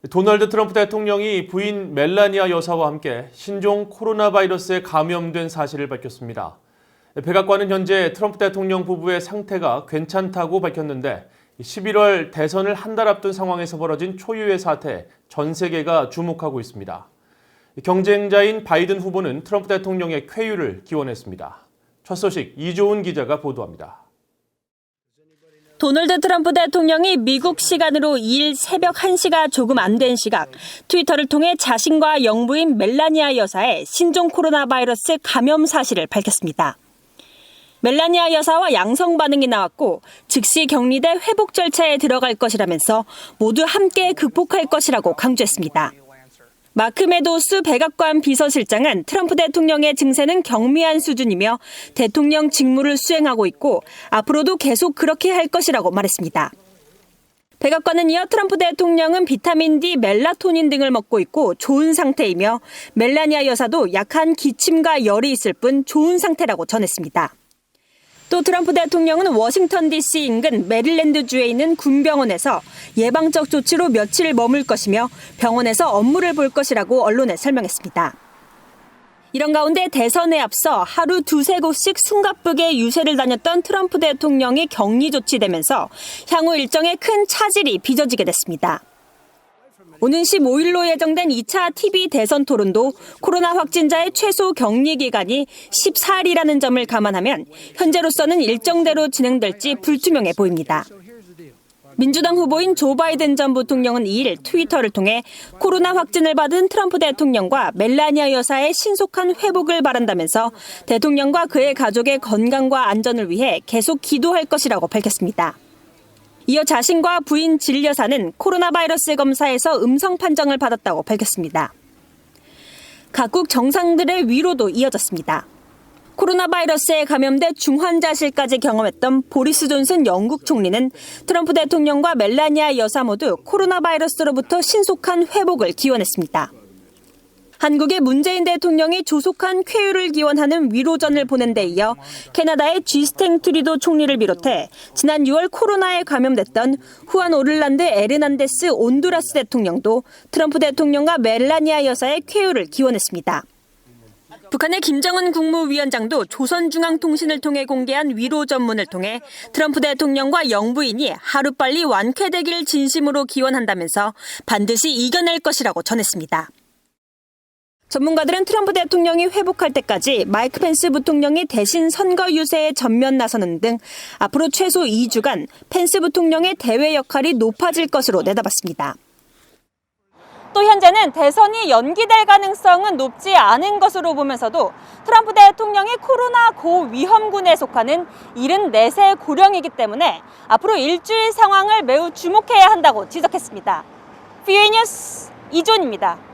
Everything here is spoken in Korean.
도널드 트럼프 대통령이 부인 멜라니아 여사와 함께 신종 코로나 바이러스에 감염된 사실을 밝혔습니다. 백악관은 현재 트럼프 대통령 부부의 상태가 괜찮다고 밝혔는데 11월 대선을 한 달 앞둔 상황에서 벌어진 초유의 사태에 전 세계가 주목하고 있습니다. 경쟁자인 바이든 후보는 트럼프 대통령의 쾌유를 기원했습니다. 첫 소식 이조은 기자가 보도합니다. 도널드 트럼프 대통령이 미국 시간으로 2일 새벽 1시가 조금 안 된 시각 트위터를 통해 자신과 영부인 멜라니아 여사의 신종 코로나 바이러스 감염 사실을 밝혔습니다. 멜라니아 여사와 양성 반응이 나왔고 즉시 격리돼 회복 절차에 들어갈 것이라면서 모두 함께 극복할 것이라고 강조했습니다. 마크 메도우스 백악관 비서실장은 트럼프 대통령의 증세는 경미한 수준이며 대통령 직무를 수행하고 있고 앞으로도 계속 그렇게 할 것이라고 말했습니다. 백악관은 이어 트럼프 대통령은 비타민 D, 멜라토닌 등을 먹고 있고 좋은 상태이며 멜라니아 여사도 약한 기침과 열이 있을 뿐 좋은 상태라고 전했습니다. 또 트럼프 대통령은 워싱턴 DC 인근 메릴랜드주에 있는 군병원에서 예방적 조치로 며칠 머물 것이며 병원에서 업무를 볼 것이라고 언론에 설명했습니다. 이런 가운데 대선에 앞서 하루 두세 곳씩 숨가쁘게 유세를 다녔던 트럼프 대통령이 격리 조치되면서 향후 일정에 큰 차질이 빚어지게 됐습니다. 오는 15일로 예정된 2차 TV 대선 토론도 코로나 확진자의 최소 격리 기간이 14일이라는 점을 감안하면 현재로서는 일정대로 진행될지 불투명해 보입니다. 민주당 후보인 조 바이든 전 부통령은 2일 트위터를 통해 코로나 확진을 받은 트럼프 대통령과 멜라니아 여사의 신속한 회복을 바란다면서 대통령과 그의 가족의 건강과 안전을 위해 계속 기도할 것이라고 밝혔습니다. 이어 자신과 부인 질 여사는 코로나 바이러스 검사에서 음성 판정을 받았다고 밝혔습니다. 각국 정상들의 위로도 이어졌습니다. 코로나 바이러스에 감염돼 중환자실까지 경험했던 보리스 존슨 영국 총리는 트럼프 대통령과 멜라니아 여사 모두 코로나 바이러스로부터 신속한 회복을 기원했습니다. 한국의 문재인 대통령이 조속한 쾌유를 기원하는 위로전을 보낸 데 이어 캐나다의 지스탱 트리도 총리를 비롯해 지난 6월 코로나에 감염됐던 후안 오를란드 에르난데스 온두라스 대통령도 트럼프 대통령과 멜라니아 여사의 쾌유를 기원했습니다. 북한의 김정은 국무위원장도 조선중앙통신을 통해 공개한 위로전문을 통해 트럼프 대통령과 영부인이 하루빨리 완쾌되길 진심으로 기원한다면서 반드시 이겨낼 것이라고 전했습니다. 전문가들은 트럼프 대통령이 회복할 때까지 마이크 펜스 부통령이 대신 선거 유세에 전면 나서는 등 앞으로 최소 2주간 펜스 부통령의 대외 역할이 높아질 것으로 내다봤습니다. 또 현재는 대선이 연기될 가능성은 높지 않은 것으로 보면서도 트럼프 대통령이 코로나 고위험군에 속하는 74세 고령이기 때문에 앞으로 일주일 상황을 매우 주목해야 한다고 지적했습니다. VOA 뉴스 이존입니다.